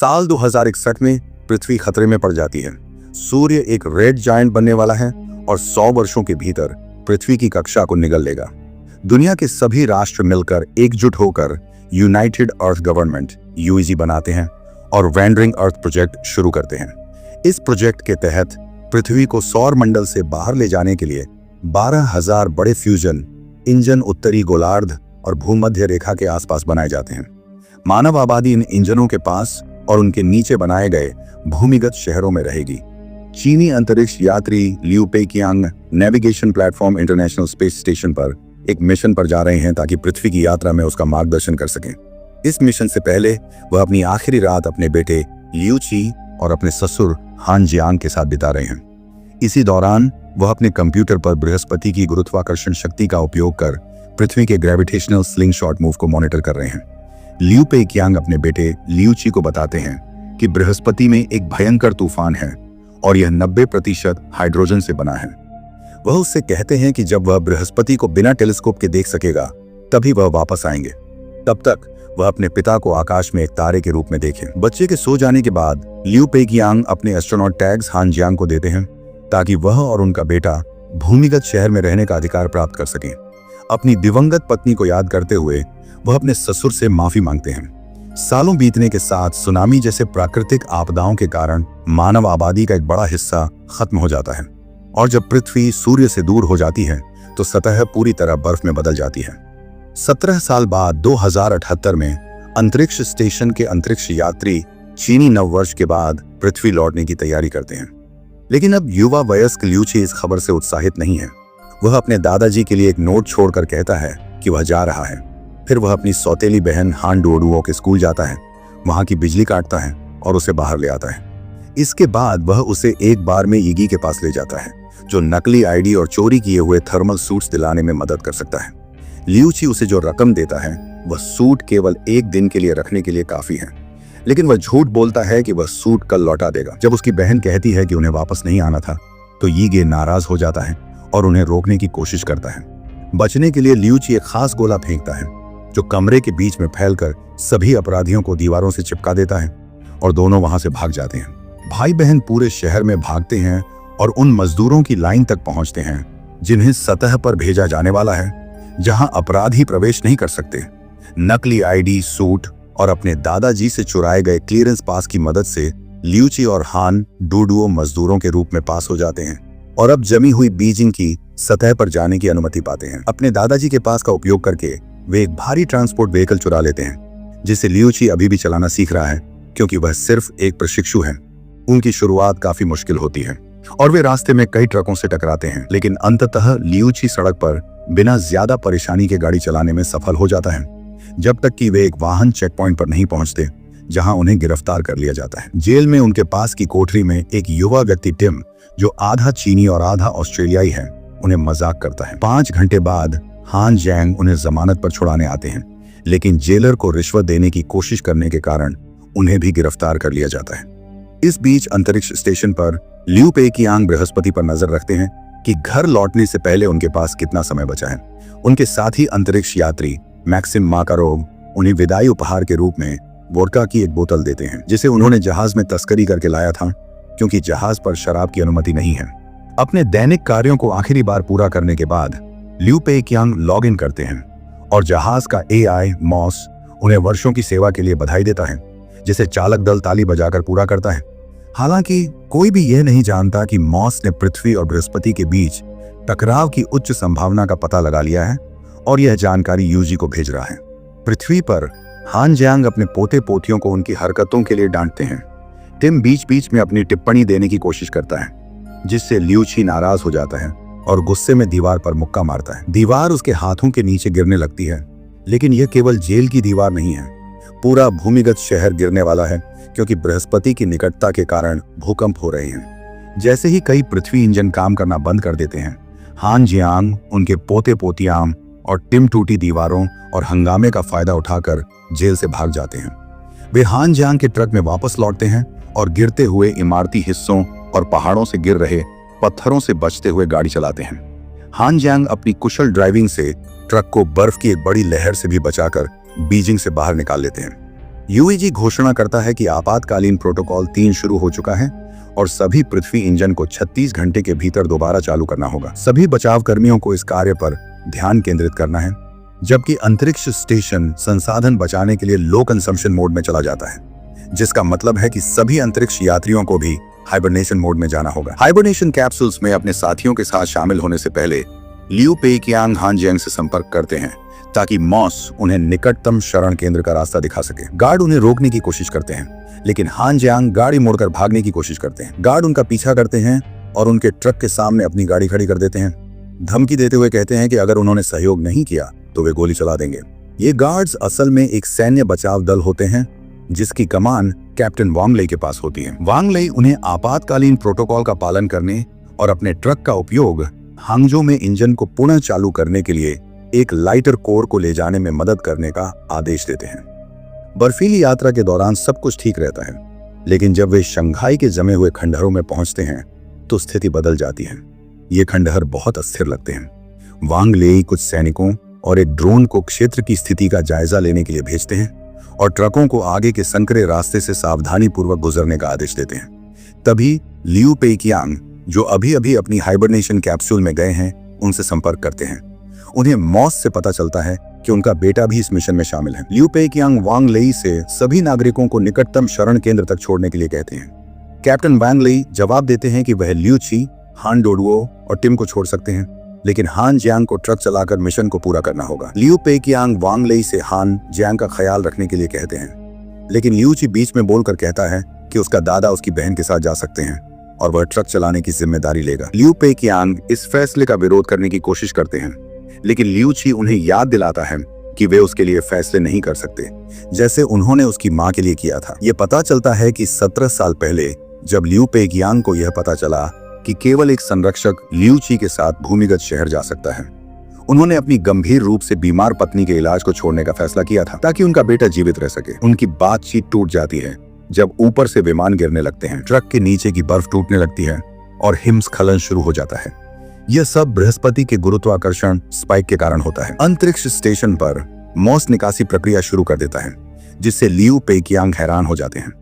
साल 2061 में पृथ्वी खतरे में पड़ जाती है। सूर्य एक रेड जायंट बनने वाला है और 100 वर्षों के भीतर पृथ्वी की कक्षा को निगल लेगा। दुनिया के सभी राष्ट्र मिलकर एकजुट होकर यूनाइटेड अर्थ गवर्नमेंट (UEG) बनाते हैं और वैंडरिंग अर्थ प्रोजेक्ट शुरू करते हैं। इस प्रोजेक्ट के तहत पृथ्वी को सौर मंडल से बाहर ले जाने के लिए 12,000 बड़े फ्यूजन इंजन उत्तरी गोलार्ध और भूमध्य रेखा के आसपास बनाए जाते हैं। मानव आबादी इन इंजनों के पास और उनके नीचे बनाए गए भूमिगत शहरों में रहेगी। चीनी अंतरिक्ष यात्री लियू पेकियांग navigation platform international space station पर एक मिशन पर जा रहे हैं ताकि पृथ्वी की यात्रा में उसका मार्गदर्शन कर सकें। इस मिशन से पहले वह अपनी आखिरी रात अपने बेटे लियू ची और अपने ससुर हान जियांग के साथ बिता रहे हैं। इसी दौरान वह अपने कंप्यूटर पर बृहस्पति की गुरुत्वाकर्षण शक्ति का उपयोग कर पृथ्वी के ग्रेविटेशनल स्लिंगशॉट मूव को मॉनिटर कर रहे हैं। लियू पेकियांग अपने बेटे लियू ची को बताते हैं कि बृहस्पति में एक भयंकर तूफान है और यह 90% हाइड्रोजन से बना है। वह उससे कहते हैं कि जब वह बृहस्पति को बिना टेलीस्कोप के देख सकेगा तभी वह वापस आएंगे। तब तक वह अपने पिता को आकाश में एक तारे के रूप में देखें। बच्चे के सो जाने के बाद लियू पेकियांग अपने एस्ट्रोनॉट टैग्स हान जियांग को देते हैं ताकि वह और उनका बेटा भूमिगत शहर में रहने का अधिकार प्राप्त कर सकें। अपनी दिवंगत पत्नी को याद करते हुए वह अपने ससुर से माफी मांगते हैं। सालों बीतने के साथ सुनामी जैसे प्राकृतिक आपदाओं के कारण मानव आबादी का एक बड़ा हिस्सा खत्म हो जाता है और जब पृथ्वी सूर्य से दूर हो जाती है तो सतह पूरी तरह बर्फ में बदल जाती है। 17 साल बाद 2078 में अंतरिक्ष स्टेशन के अंतरिक्ष यात्री चीनी नववर्ष के बाद पृथ्वी लौटने की तैयारी करते हैं। लेकिन अब युवा वयस्क लियू ची इस खबर से उत्साहित नहीं है। वह अपने दादाजी के लिए एक नोट छोड़कर कहता है कि वह जा रहा है। फिर वह अपनी सौतेली बहन हान डुओडुओ के स्कूल जाता है, वहां की बिजली काटता है और उसे बाहर ले आता है। इसके बाद वह उसे एक बार में यीगी के पास ले जाता है जो नकली आईडी और चोरी किए हुए थर्मल सूट्स दिलाने में मदद कर सकता है। लियू ची उसे जो रकम देता है वह सूट केवल एक दिन के लिए रखने के लिए काफी है, लेकिन वह झूठ बोलता है कि वह सूट कल लौटा देगा। जब उसकी बहन कहती है कि उन्हें वापस नहीं आना था तो यीगे नाराज हो जाता है और उन्हें रोकने की कोशिश करता है। बचने के लिए लियू ची एक खास गोला फेंकता है जो कमरे के बीच में फैलकर सभी अपराधियों को दीवारों से चिपका देता है और दोनों वहां से भाग जाते हैं। भाई बहन पूरे शहर में भागते हैं और उन मजदूरों की लाइन तक पहुंचते हैं जिन्हें सतह पर भेजा जाने वाला है जहां अपराधी प्रवेश नहीं कर सकते। नकली आईडी, सूट और अपने दादाजी से चुराए गए क्लियरेंस पास की मदद से लियू ची और हान डुओडुओ मजदूरों के रूप में पास हो जाते हैं और अब जमी हुई बीजिंग की सतह पर जाने की अनुमति पाते हैं। अपने दादाजी के पास का उपयोग करके वे एक भारी ट्रांसपोर्ट व्हीकल चुरा लेते हैं जिसे लियू ची अभी भी चलाना सीख रहा है क्योंकि वह सिर्फ एक प्रशिक्षु है। उनकी शुरुआत काफी मुश्किल होती है और वे रास्ते में कई ट्रकों से टकराते हैं, लेकिन अंततः लियू ची सड़क पर बिना ज्यादा परेशानी के गाड़ी चलाने में सफल हो जाता है जब तक कि वे एक वाहन चेक पॉइंट पर नहीं पहुंचते जहां उन्हें गिरफ्तार कर लिया जाता है। जेल में उनके पास की कोठरी में एक युवा व्यक्ति टिम जो आधा चीनी और आधा ऑस्ट्रेलियाई है उन्हें मजाक करता है। 5 घंटे बाद हान जियांग उन्हें जमानत पर छुड़ाने आते हैं, लेकिन जेलर को रिश्वत देने की कोशिश करने के कारण उन्हें भी गिरफ्तार कर लिया जाता है। इस बीच अंतरिक्ष स्टेशन पर लियू पेकियांग बृहस्पति पर नजर रखते हैं कि घर लौटने से पहले उनके पास कितना समय बचा है। उनके साथी अंतरिक्ष यात्री मैक्सिम माकारोव उन्हें विदाई उपहार के रूप में वोडका की एक बोतल देते हैं जिसे उन्होंने जहाज में तस्करी करके लाया था क्योंकि जहाज पर शराब की अनुमति नहीं है। अपने दैनिक कार्यों को आखिरी बार पूरा करने के बाद लियू पेकियांग लॉग इन करते हैं और जहाज का AI मॉस उन्हें वर्षों की सेवा के लिए बधाई देता है जिसे चालक दल ताली बजाकर पूरा करता है। हालांकि कोई भी यह नहीं जानता कि मॉस ने पृथ्वी और बृहस्पति के बीच टकराव की उच्च संभावना का पता लगा लिया है और यह जानकारी यूजी को भेज रहा है। पृथ्वी पर हान जियांग अपने पोते पोतियों को उनकी हरकतों के लिए डांटते हैं। टिम बीच बीच में अपनी टिप्पणी देने की कोशिश करता है जिससे लियू ची नाराज हो जाता है और गुस्से में दीवार पर मुक्का मारता है। दीवार उसके हाथों के नीचे गिरने लगती है, लेकिन यह केवल जेल की दीवार नहीं है, पूरा भूमिगत शहर गिरने वाला है क्योंकि बृहस्पति की निकटता के कारण भूकंप हो रहे हैं। जैसे ही कई पृथ्वी इंजन काम करना बंद कर देते हैं, हान जियांग, उनके पोते पोतियां और टिम टूटी दीवारों और हंगामे का फायदा उठाकर जेल से भाग जाते हैं। वे हान जियांग के ट्रक में वापस लौटते हैं और गिरते हुए इमारती हिस्सों और पहाड़ों से गिर रहे पत्थरों से बचते हुए गाड़ी चलाते हैं। हान जियांग अपनी कुशल ड्राइविंग से ट्रक को बर्फ की एक बड़ी लहर से भी बचाकर बीजिंग से बाहर निकाल लेते हैं। यूईजी घोषणा करता है कि आपातकालीन प्रोटोकॉल 3 शुरू हो चुका है और सभी पृथ्वी इंजन को 36 घंटे के भीतर दोबारा चालू करना होगा। सभी बचाव कर्मियों को इस कार्य पर ध्यान केंद्रित करना है, जबकि अंतरिक्ष स्टेशन संसाधन बचाने के लिए लो कंजम्पशन मोड में चला जाता है, जिसका मतलब है कि सभी अंतरिक्ष यात्रियों को भी हाइबरनेशन मोड में जाना होगा। हाइबरनेशन कैप्सूल्स में अपने साथियों के साथ शामिल होने से पहले लियू पेइकियांग हान जियांग से संपर्क करते हैं ताकि मॉस उन्हें निकटतम शरण केंद्र का रास्ता दिखा सके। गार्ड उन्हें रोकने की कोशिश करते हैं, लेकिन हान जियांग गाड़ी मोड़कर भागने की कोशिश करते हैं। गार्ड उनका पीछा करते हैं और उनके ट्रक के सामने अपनी गाड़ी खड़ी कर देते हैं, धमकी देते हुए कहते हैं कि अगर उन्होंने सहयोग नहीं किया तो वे गोली चला देंगे। ये गार्ड्स असल में एक सैन्य बचाव दल होते हैं जिसकी कमान कैप्टन वांग लेई के पास होती है। वांग लेई उन्हें आपातकालीन प्रोटोकॉल का पालन करने और अपने ट्रक का उपयोग हांगजो में इंजन को पुनः चालू करने के लिए एक लाइटर कोर को ले जाने में मदद करने का आदेश देते हैं। बर्फीली यात्रा के दौरान सब कुछ ठीक रहता है, लेकिन जब वे शंघाई के जमे हुए खंडहरों में पहुंचते हैं तो स्थिति बदल जाती है। ये खंडहर बहुत अस्थिर लगते हैं। वांग लेई कुछ सैनिकों और एक ड्रोन को क्षेत्र की स्थिति का जायजा लेने के लिए भेजते हैं और ट्रकों को आगे के संकरे रास्ते से सावधानी पूर्वक गुजरने का आदेश देते हैं। तभी लियू पेइकियांग, जो अभी अभी अपनी हाइबरनेशन कैप्सूल में गए हैं, उनसे संपर्क करते हैं। उन्हें मॉस से पता चलता है कि उनका बेटा भी इस मिशन में शामिल है। लियू पेइकियांग वांग लेई से सभी नागरिकों को निकटतम शरण केंद्र तक छोड़ने के लिए कहते हैं। कैप्टन वांग लेई जवाब देते हैं कि वह लियू ची, हान डोडुओ और टिम को छोड़ सकते हैं, लेकिन हान जियांग को ट्रक चलाकर मिशन को पूरा करना होगा। लियू पेइकियांग वांग लेई से हान जियांग का ख्याल रखने के लिए कहते हैं, लेकिन लियू ची बीच में बोलकर कहता है कि उसका दादा उसकी बहन के साथ जा सकते हैं और वह ट्रक चलाने की जिम्मेदारी लेगा। लियू पेइकियांग इस फैसले का विरोध करने की कोशिश करते हैं, लेकिन लियू ची उन्हें याद दिलाता है कि वे उसके लिए फैसले नहीं कर सकते, जैसे उन्होंने उसकी मां के लिए किया था। यह पता चलता है कि 17 साल पहले जब लियू पेइकियांग को यह पता चला कि केवल एक संरक्षक लियू ची के साथ भूमिगत शहर जा सकता है, उन्होंने अपनी गंभीर रूप से बीमार पत्नी के इलाज को छोड़ने का फैसला किया था ताकि उनका बेटा जीवित रह सके। उनकी बातचीत टूट जाती है जब ऊपर से विमान गिरने लगते हैं, ट्रक के नीचे की बर्फ टूटने लगती है और हिमस्खलन शुरू हो जाता है। यह सब बृहस्पति के गुरुत्वाकर्षण स्पाइक के कारण होता है। अंतरिक्ष स्टेशन पर मॉस निकासी प्रक्रिया शुरू कर देता है, जिससे लियू पेइकियांग हैरान हो जाते हैं।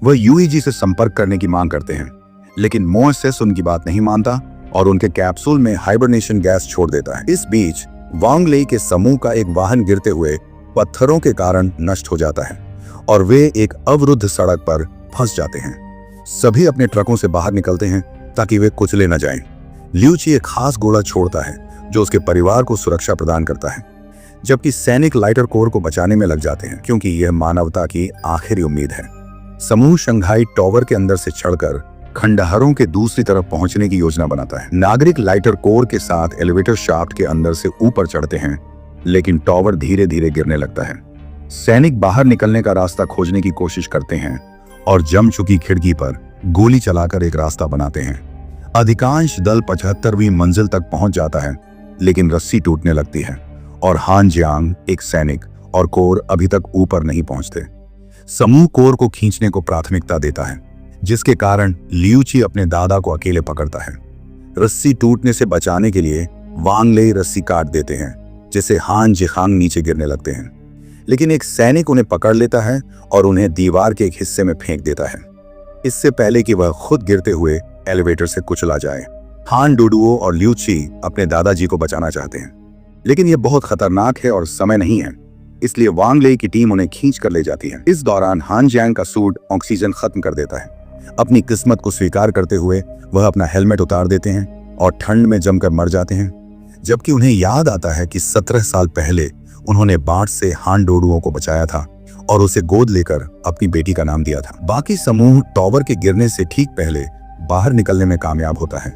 वह यूईजी से संपर्क करने की मांग करते हैं, लेकिन मोसेस उनकी बात नहीं मानता और उनके कैप्सूल में हाइबरनेशन गैस छोड़ देता है। इस बीच वांग लेई के समूह का एक वाहन गिरते हुए पत्थरों के कारण नष्ट हो जाता है और वे एक अवरुद्ध सड़क पर फंस जाते हैं। सभी अपने ट्रकों से बाहर निकलते हैं ताकि वे कुचले न जाएं। लियू ची एक खास घोड़ा छोड़ता है जो उसके परिवार को सुरक्षा प्रदान करता है, जबकि सैनिक लाइटर कोर को बचाने में लग जाते हैं क्योंकि यह मानवता की आखिरी उम्मीद है। समूह शंघाई टॉवर के अंदर से चढ़कर खंडहरों के दूसरी तरफ पहुंचने की योजना बनाता है। नागरिक लाइटर कोर के साथ एलिवेटर शाफ्ट के अंदर से ऊपर चढ़ते हैं, लेकिन टॉवर धीरे धीरे गिरने लगता है। सैनिक बाहर निकलने का रास्ता खोजने की कोशिश करते हैं और जम चुकी खिड़की पर गोली चलाकर एक रास्ता बनाते हैं। अधिकांश दल 75वीं मंजिल तक पहुंच जाता है, लेकिन रस्सी टूटने लगती है और हान जियांग, एक सैनिक और कोर अभी तक ऊपर नहीं पहुंचते। समूह कोर को खींचने को प्राथमिकता देता है, जिसके कारण लियू ची अपने दादा को अकेले पकड़ता है। रस्सी टूटने से बचाने के लिए वांग लेई रस्सी काट देते हैं, जिससे हान जियांग नीचे गिरने लगते हैं, लेकिन एक सैनिक उन्हें पकड़ लेता है और उन्हें दीवार के एक हिस्से में फेंक देता है, इससे पहले कि वह खुद गिरते हुए एलिवेटर से कुचला जाए। हान डोडुओ और लियू ची अपने दादाजी को बचाना चाहते हैं, लेकिन यह बहुत खतरनाक है और समय नहीं है, इसलिए वांग लेई की टीम उन्हें खींच कर ले जाती है। इस दौरान हान जियांग का सूट ऑक्सीजन खत्म कर देता है। अपनी किस्मत को स्वीकार करते हुए वह अपना हेलमेट उतार देते हैं और ठंड में जमकर मर जाते हैं, जबकि उन्हें याद आता है कि 17 साल पहले उन्होंने बाढ़ से हान डोडुओ को बचाया था और उसे गोद लेकर अपनी बेटी का नाम दिया था। बाकी समूह टॉवर के गिरने से ठीक पहले बाहर निकलने में कामयाब होता है।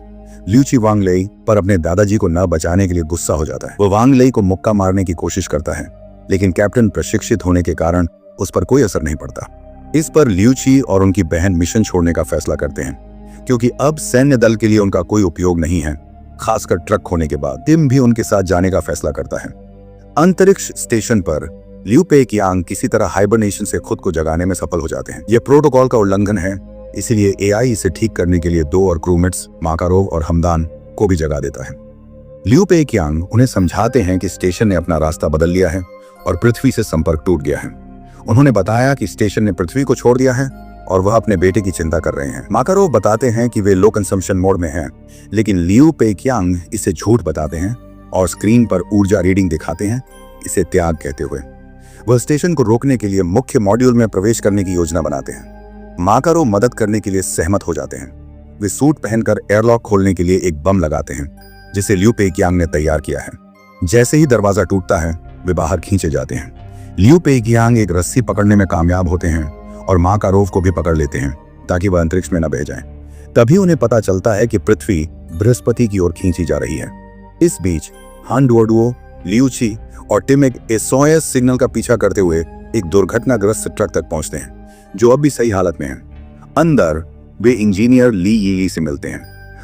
लियू ची वांग लेई पर अपने दादाजी को न बचाने के लिए गुस्सा हो जाता है। वो वांग लेई को मुक्का मारने की कोशिश करता है, लेकिन कैप्टन प्रशिक्षित होने के कारण उस पर कोई असर नहीं पड़ता। इस पर लियू ची और उनकी बहन मिशन छोड़ने का फैसला करते हैं, क्योंकि अब सैन्य दल के लिए उनका कोई उपयोग नहीं है, खासकर ट्रक खोने के बाद। टिम भी उनके साथ जाने का फैसला करता है। अंतरिक्ष स्टेशन पर लियू पेइकियांग किसी तरह हाइबरनेशन से खुद को जगाने में सफल हो जाते हैं। यह प्रोटोकॉल का उल्लंघन है, इसलिए एआई इसे ठीक करने के लिए 2 और क्रूमेट्स माकारोव और हमदान को भी जगा देता है। लियू पेइकियांग उन्हें समझाते हैं कि स्टेशन ने अपना रास्ता बदल लिया है और पृथ्वी से संपर्क टूट गया है। उन्होंने बताया कि स्टेशन ने पृथ्वी को छोड़ दिया है और वह अपने बेटे की चिंता कर रहे हैं। माकारोव बताते हैं कि वे लो कंजम्पशन मोड में हैं, लेकिन लियू पेक्यांग इसे झूठ बताते हैं और स्क्रीन पर ऊर्जा रीडिंग दिखाते हैं, इसे त्याग कहते हुए। वह स्टेशन को रोकने के लिए मुख्य मॉड्यूल में प्रवेश करने की योजना बनाते हैं। माकारोव मदद करने के लिए सहमत हो जाते हैं। वे सूट पहनकर एयरलॉक खोलने के लिए एक बम लगाते हैं, जिसे लियू पेक्यांग ने तैयार किया है। जैसे ही दरवाजा टूटता है, वे बाहर खींचे जाते हैं। लियू पेक्यांग एक रस्सी पकड़ने में कामयाब होते हैं और माकारोव को भी पकड़ लेते हैं ताकि वह अंतरिक्ष में न बह जाएं। तभी उन्हें पता चलता है कि पृथ्वी बृहस्पति की ओर खींची जा रही है। इस बीच हान डुओडुओ, लियू ची और टिम एक एसओएस सिग्नल का पीछा करते हुए एक दुर्घटनाग्रस्त ट्रक तक पहुंचते हैं, जो अब भी सही हालत में है। अंदर वे इंजीनियर ली यी से मिलते हैं,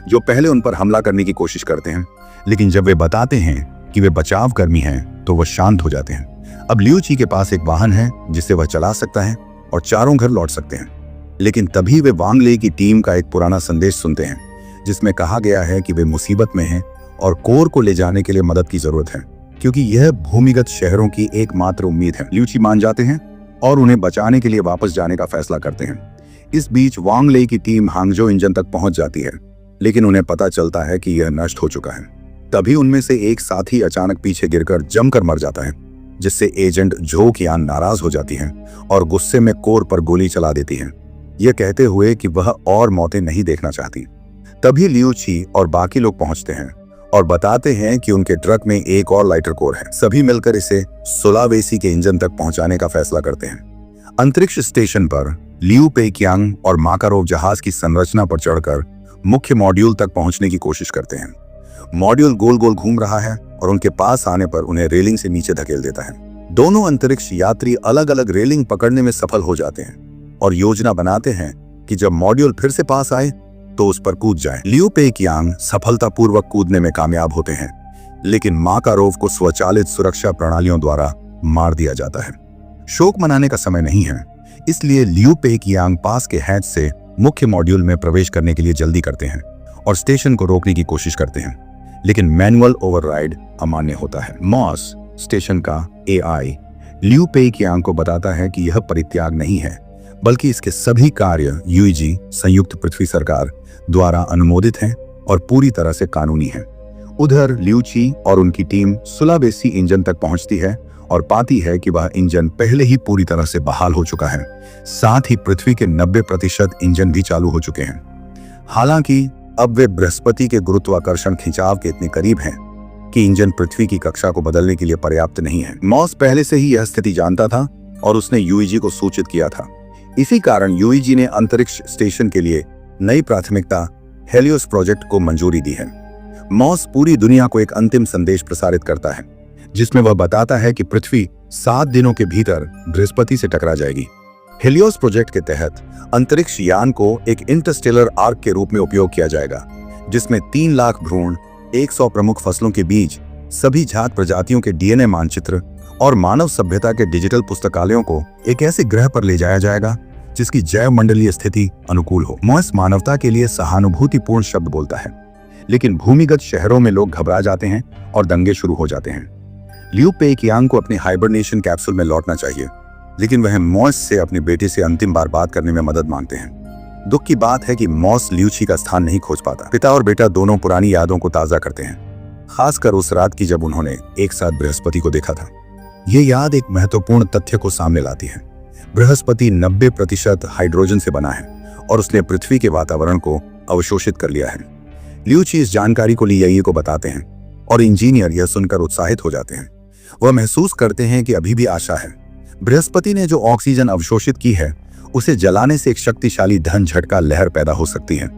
जो पहले उन पर हमला करने की कोशिश करते हैं, लेकिन जब वे बताते हैं कि वे बचाव कर्मी हैं तो वह शांत हो जाते हैं। अब लियू ची के पास एक वाहन है जिससे वह चला सकता है और चारों घर लौट सकते हैं। लेकिन तभी वे वांग ले की टीम का एक पुराना संदेश सुनते हैं, जिसमें कहा गया है कि वे मुसीबत में हैं और कोर को ले जाने के लिए मदद की जरूरत है, क्योंकि यह भूमिगत शहरों की एकमात्र उम्मीद है। लियू ची मान जाते हैं और उन्हें बचाने के लिए वापस जाने का फैसला करते हैं। इस बीच वांग ले की टीम हांगजो इंजन तक पहुंच जाती है, लेकिन उन्हें पता चलता है कि यह नष्ट हो चुका है। तभी उनमें से एक साथी अचानक पीछे गिरकर जमकर मर जाता है, जिससे एजेंट झो कियान नाराज हो जाती है और गुस्से में कोर पर गोली चला देती है, यह कहते हुए कि वह और मौतें नहीं देखना चाहती। तभी लियू ची और बाकी लोग पहुंचते हैं और बताते हैं कि उनके ट्रक में एक और लाइटर कोर है। सभी मिलकर इसे सुलावेसी के इंजन तक पहुंचाने का फैसला करते हैं। अंतरिक्ष स्टेशन पर लियू पेक्यांग और माकारोव जहाज की संरचना पर चढ़कर मुख्य मॉड्यूल तक पहुंचने की कोशिश करते हैं। मॉड्यूल गोल गोल घूम रहा है और उनके पास आने पर उन्हें रेलिंग से नीचे धकेल देता है। दोनों अंतरिक्ष यात्री अलग अलग रेलिंग पकड़ने में सफल हो जाते हैं और योजना बनाते हैं कि जब मॉड्यूल फिर से पास आए तो उस पर कूद जाएं। लियू पेक्यांग सफलतापूर्वक कूदने में कामयाब होते हैं, लेकिन माकारोव को स्वचालित सुरक्षा प्रणालियों द्वारा मार दिया जाता है। शोक मनाने का समय नहीं है, इसलिए लियू पेक्यांग पास के हैच से मुख्य मॉड्यूल में प्रवेश करने के लिए जल्दी करते हैं और स्टेशन को रोकने की कोशिश करते हैं, लेकिन मैनुअल ओवरराइड अमान्य होता है। मॉस स्टेशन का एआई लियू पेक्यांग को बताता है कि यह परित्याग नहीं है, बल्कि इसके सभी कार्य यूईजी संयुक्त पृथ्वी सरकार द्वारा अनुमोदित हैं और पूरी तरह से कानूनी हैं। उधर लियू ची और उनकी टीम सुलावेसी इंजन तक पहुंचती है और पाती है कि वह इंजन पहले ही पूरी तरह से बहाल हो चुका है। साथ ही पृथ्वी के 90% इंजन भी चालू हो चुके हैं। हालांकि अब वे बृहस्पति के गुरुत्वाकर्षण खिंचाव के इतने करीब हैं कि इंजन पृथ्वी की कक्षा को बदलने के लिए पर्याप्त नहीं है। मॉस पहले से ही यह स्थिति जानता था और उसने यूईजी को सूचित किया था। इसी कारण यूईजी ने अंतरिक्ष स्टेशन के लिए नई प्राथमिकता हेलियोस प्रोजेक्ट को मंजूरी दी है। मॉस पूरी दुनिया को एक अंतिम संदेश प्रसारित करता है, जिसमें वह बताता है कि पृथ्वी 7 दिनों के भीतर बृहस्पति से टकरा जाएगी। हेलियोस प्रोजेक्ट के तहत अंतरिक्ष यान को एक इंटरस्टेलर आर्क के रूप में उपयोग किया जाएगा, जिसमें 3 लाख भ्रूण, 100 प्रमुख फसलों के बीज, सभी जात प्रजातियों के डीएनए मानचित्र और मानव सभ्यता के डिजिटल पुस्तकालयों को एक ऐसे ग्रह पर ले जाया जाएगा जिसकी जैव मंडलीय स्थिति अनुकूल हो। मॉस मानवता के लिए सहानुभूतिपूर्ण शब्द बोलता है, लेकिन भूमिगत शहरों में लोग घबरा जाते हैं और दंगे शुरू हो जाते हैं। लियू पेक्यांग को अपने हाइबरनेशन कैप्सूल में लौटना चाहिए, लेकिन वह मॉस से अपने बेटे से अंतिम बार बात करने में मदद मांगते हैं। दुख की बात है कि मॉस लियू ची का स्थान नहीं खोज पाता। पिता और बेटा दोनों पुरानी यादों को ताजा करते हैं, खासकर उस रात की जब उन्होंने एक साथ बृहस्पति को देखा था। ये याद एक महत्वपूर्ण तथ्य को सामने लाती है। बृहस्पति 90% हाइड्रोजन से बना है और उसने पृथ्वी के वातावरण को अवशोषित कर लिया है। लियू ची इस जानकारी को ली यी को बताते हैं और इंजीनियर यह सुनकर उत्साहित हो जाते हैं। वह महसूस करते हैं कि अभी भी आशा है। बृहस्पति ने जो ऑक्सीजन अवशोषित की है, उसे जलाने से एक शक्तिशाली धन झटका लहर पैदा हो सकती है,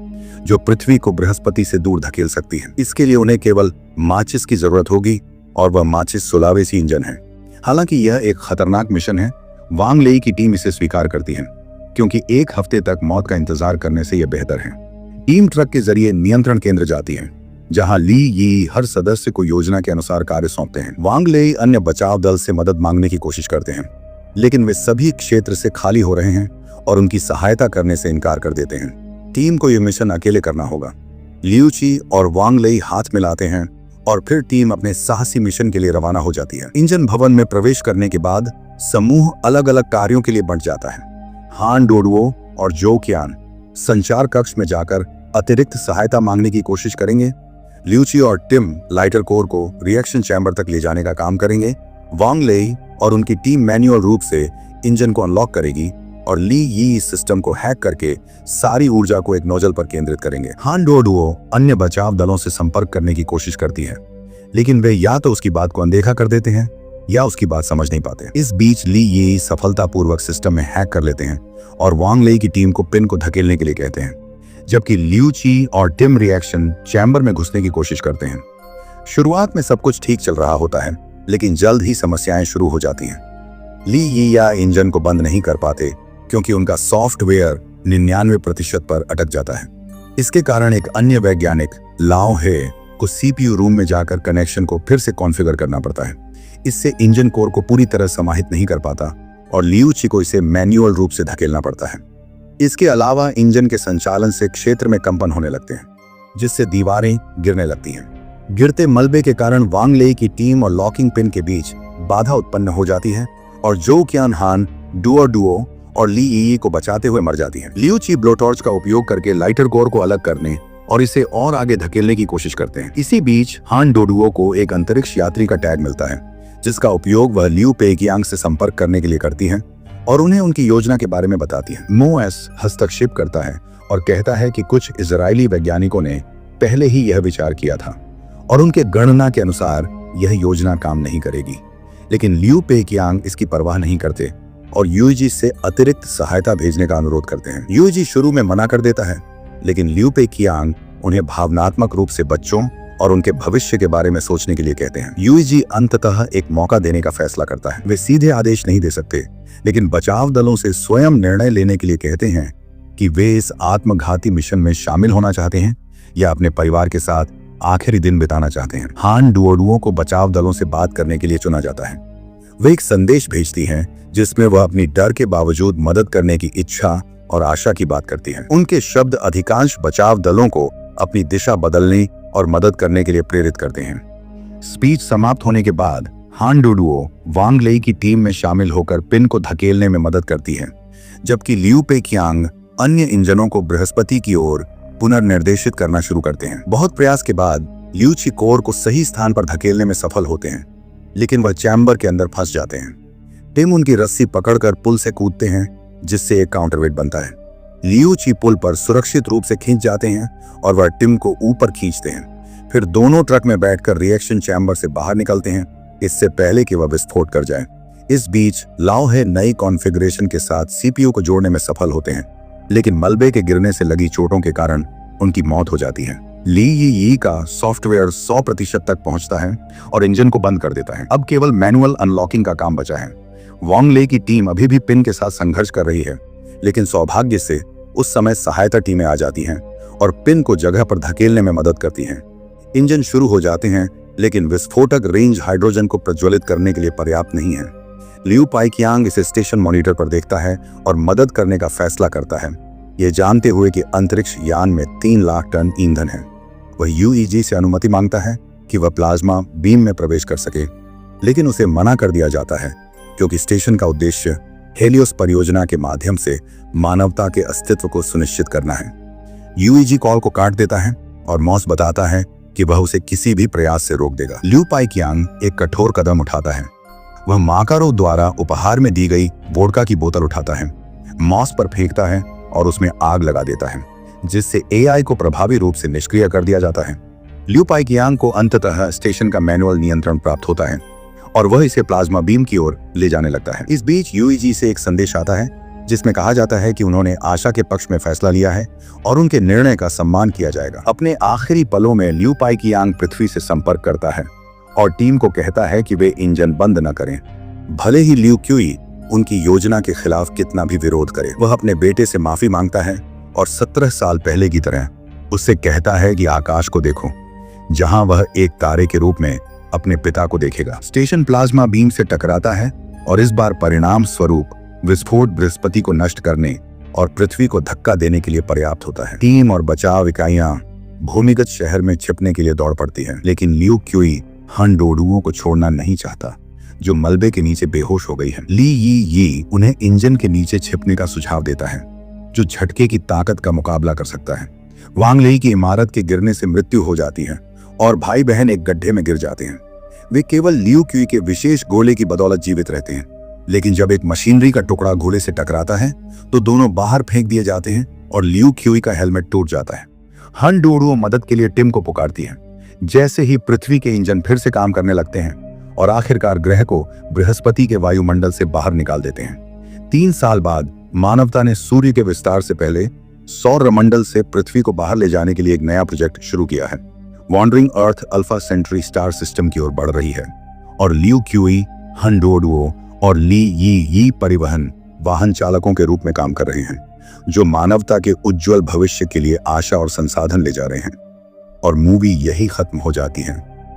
जो पृथ्वी को बृहस्पति से दूर धकेल सकती है। इसके लिए उन्हें केवल माचिस की जरूरत होगी और वह माचिस सुलावेसी इंजन है। हालांकि यह एक खतरनाक मिशन है, वांग लेई की टीम इसे स्वीकार करती है, क्योंकि 1 हफ्ते तक मौत का इंतजार करने से यह बेहतर है। टीम ट्रक के जरिए नियंत्रण केंद्र जाती है, जहां ली यी हर सदस्य को योजना के अनुसार कार्य सौंपते हैं। वांग लेई अन्य बचाव दल से मदद मांगने की कोशिश करते हैं, लेकिन वे सभी क्षेत्र से खाली हो रहे हैं और उनकी सहायता करने से इनकार कर देते हैं। टीम को यह मिशन अकेले करना होगा। लियू ची और वांग लेई हाथ मिलाते हैं और फिर टीम अपने साहसी मिशन के लिए रवाना हो जाती है। इंजन भवन में प्रवेश करने के बाद समूह अलग अलग कार्यों के लिए बंट जाता है। हान डोडुओ और जो क्यान संचार कक्ष में जाकर अतिरिक्त सहायता मांगने की कोशिश करेंगे। लियू ची और टिम लाइटर कोर को रिएक्शन चैम्बर तक ले जाने का काम करेंगे। वांग लेई और उनकी टीम मैन्युअल रूप से इंजन को अनलॉक करेगी और ली यी इस सिस्टम को हैक करके सारी ऊर्जा को एक नोजल पर केंद्रित करेंगे। हान डोडुओ अन्य बचाव दलों से संपर्क करने की कोशिश करती है, लेकिन वे या तो उसकी बात को अनदेखा कर देते हैं या उसकी बात समझ नहीं पाते। इस बीच ली यी सफलतापूर्वक सिस्टम में हैक कर लेते हैं और वांग लेई की टीम को पिन को धकेलने के लिए कहते हैं, जबकि लियू ची और टिम रिएक्शन चैम्बर में घुसने की कोशिश करते हैं। शुरुआत में सब कुछ ठीक चल रहा होता है, लेकिन जल्द ही समस्याएं शुरू हो जाती हैं। ली यी या इंजन को बंद नहीं कर पाते क्योंकि उनका सॉफ्टवेयर 99% पर अटक जाता है। इसके कारण एक अन्य वैज्ञानिक लाओ हे को सीपीयू रूम में जाकर कनेक्शन को फिर से कॉन्फ़िगर करना पड़ता है। इससे इंजन कोर को पूरी तरह समाहित नहीं कर पाता और लियू ची को इसे मैन्युअल रूप से धकेलना पड़ता है। इसके अलावा इंजन के संचालन से क्षेत्र में कंपन होने लगते हैं, जिससे दीवारें गिरने लगती हैं। गिरते मलबे के कारण वांग लेई की टीम और लॉकिंग पिन के बीच बाधा उत्पन्न हो जाती है और जो क्यान हान डुओ और ली यी को बचाते हुए मर जाती हैं। लियू ची ब्लोटॉर्च का उपयोग करके लाइटर कोर को अलग करने और इसे और आगे धकेलने की कोशिश करते हैं। इसी बीच हान डोडुओ को एक अंतरिक्ष यात्री का टैग मिलता है, जिसका उपयोग वह लियू पेकियांग से संपर्क करने के लिए करती हैं और उन्हें उनकी योजना के बारे में बताती है। मोएस हस्तक्षेप करता है और कहता है कि कुछ इजरायली वैज्ञानिकों ने पहले ही यह विचार किया था और उनके गणना के अनुसार यह योजना काम नहीं करेगी। लेकिन लियू पेकियांग इसकी परवाह नहीं करते और यूजी से अतिरिक्त सहायता भेजने का अनुरोध करते हैं। यूजी शुरू में मना कर देता है, लेकिन लियू पेकियांग उन्हें भावनात्मक रूप से बच्चों और उनके भविष्य के बारे में सोचने के लिए कहते हैं। यूजी अंततः एक मौका देने का फैसला करता है। वे सीधे आदेश नहीं दे सकते, लेकिन बचाव दलों से स्वयं निर्णय लेने के लिए कहते हैं कि वे इस आत्मघाती मिशन में शामिल होना चाहते हैं या अपने परिवार के साथ आखिरी दिन बिताना चाहते हैं। हान डुओ को बचाव दलों से बात करने के लिए चुना जाता है। वे एक संदेश भेजती हैं जिसमें वह अपनी डर के बावजूद मदद करने की इच्छा और आशा की बात करती हैं। उनके शब्द अधिकांश बचाव दलों को अपनी दिशा बदलने और मदद करने के लिए प्रेरित करते हैं। स्पीच समाप्त होने के बाद हान डुओ वांग लेई की टीम में शामिल होकर पिन को धकेलने में मदद करती है, जबकि लियू पेकियांग अन्य इंजनों को बृहस्पति की ओर पुनर्निर्देशित करना शुरू करते हैं। बहुत प्रयास के बाद लियू ची कोर को सही स्थान पर धकेलने में सफल होते हैं, लेकिन वह चैम्बर के अंदर फंस जाते हैं। टिम उनकी रस्सी पकड़कर पुल से कूदते हैं, जिससे एक काउंटरवेट बनता है। लियू ची पुल पर सुरक्षित रूप से खींच जाते हैं और वह टिम को ऊपर खींचते हैं। फिर दोनों ट्रक में बैठकर रिएक्शन चैम्बर से बाहर निकलते हैं, इससे पहले कि वह विस्फोट कर जाए। इस बीच लाओ हे नई कॉन्फ़िगरेशन के साथ सीपीयू को जोड़ने में सफल होते हैं, लेकिन मलबे के गिरने से लगी चोटों के कारण उनकी मौत हो जाती है। ली यी का सॉफ्टवेयर 100% तक पहुंचता है और इंजन को बंद कर देता है। अब केवल मैनुअल अनलॉकिंग का काम बचा है। वांग ले की टीम अभी भी पिन के साथ संघर्ष कर रही है, लेकिन सौभाग्य से उस समय सहायता टीमें आ जाती हैं और पिन को जगह पर धकेलने में मदद करती हैं। इंजन शुरू हो जाते हैं, लेकिन विस्फोटक रेंज हाइड्रोजन को प्रज्वलित करने के लिए पर्याप्त नहीं है। लियू पेकियांग इसे स्टेशन मॉनिटर पर देखता है और मदद करने का फैसला करता है, ये जानते हुए कि अंतरिक्ष यान में 3 लाख टन ईंधन है। वह यूईजी से अनुमति मांगता है कि वह प्लाज्मा बीम में प्रवेश कर सके, लेकिन उसे मना कर दिया जाता है क्योंकि स्टेशन का उद्देश्य हेलियोस परियोजना के माध्यम से मानवता के अस्तित्व को सुनिश्चित करना है। यूईजी कॉल को काट देता है और मॉस बताता है कि वह उसे किसी भी प्रयास से रोक देगा। लियू पेकियांग एक कठोर कदम उठाता है। वह माकारो द्वारा उपहार में दी गई वोडका की बोतल उठाता है, मॉस पर फेंकता है और उसमें आग लगा देता है, जिससे एआई को प्रभावी रूप से निष्क्रिय कर दिया जाता है। लियू पेकियांग को अंततः स्टेशन का मैनुअल नियंत्रण प्राप्त होता है और वह इसे प्लाज्मा बीम की ओर ले जाने लगता है। इस बीच यूईजी से एक संदेश आता है जिसमें कहा जाता है कि उन्होंने आशा के पक्ष में फैसला लिया है और उनके निर्णय का सम्मान किया जाएगा। अपने आखिरी पलों में लियू पेकियांग पृथ्वी से संपर्क करता है और टीम को कहता है कि वे इंजन बंद न करें, भले ही लियू क्यूई उनकी योजना के खिलाफ कितना भी विरोध करे। वह अपने बेटे से माफी मांगता है और 17 साल पहले की तरह उससे कहता है कि आकाश को देखो, जहां वह एक तारे के रूप में अपने पिता को देखेगा। स्टेशन प्लाज्मा बीम से टकराता है और इस बार परिणाम स्वरूप विस्फोट बृहस्पति को नष्ट करने और पृथ्वी को धक्का देने के लिए पर्याप्त होता है। टीम और बचाव इकाइयां भूमिगत शहर में छिपने के लिए दौड़ पड़ती है, लेकिन लियू क्यूई हान डोडुओ को छोड़ना नहीं चाहता, जो मलबे के नीचे बेहोश हो गई है। ली यी उन्हें इंजन के नीचे छिपने का सुझाव देता है, जो झटके की ताकत का मुकाबला कर सकता है। वांग लेई की इमारत के गिरने से मृत्यु हो जाती है और भाई बहन एक गड्ढे में गिर जाते हैं। वे केवल लियू क्यूई के विशेष गोले की बदौलत जीवित रहते हैं, लेकिन जब एक मशीनरी का टुकड़ा गोले से टकराता है तो दोनों बाहर फेंक दिए जाते हैं और लियू क्यूई का हेलमेट टूट जाता है। हन डोडुओ मदद के लिए टिम को पुकारती है। जैसे ही पृथ्वी के इंजन फिर से काम करने लगते हैं और आखिरकार ग्रह को बृहस्पति के वायुमंडल से बाहर निकाल देते हैं। 3 साल बाद मानवता ने सूर्य के विस्तार से पहले सौरमंडल से पृथ्वी को बाहर ले जाने के लिए एक नया प्रोजेक्ट शुरू किया है। वॉन्डरिंग अर्थ अल्फा सेंट्री स्टार सिस्टम की ओर बढ़ रही है और लियू क्यूई, हन डोडुओ और ली यी परिवहन वाहन चालकों के रूप में काम कर रहे हैं, जो मानवता के उज्जवल भविष्य के लिए आशा और संसाधन ले जा रहे हैं। और मूवी यही खत्म हो जाती है।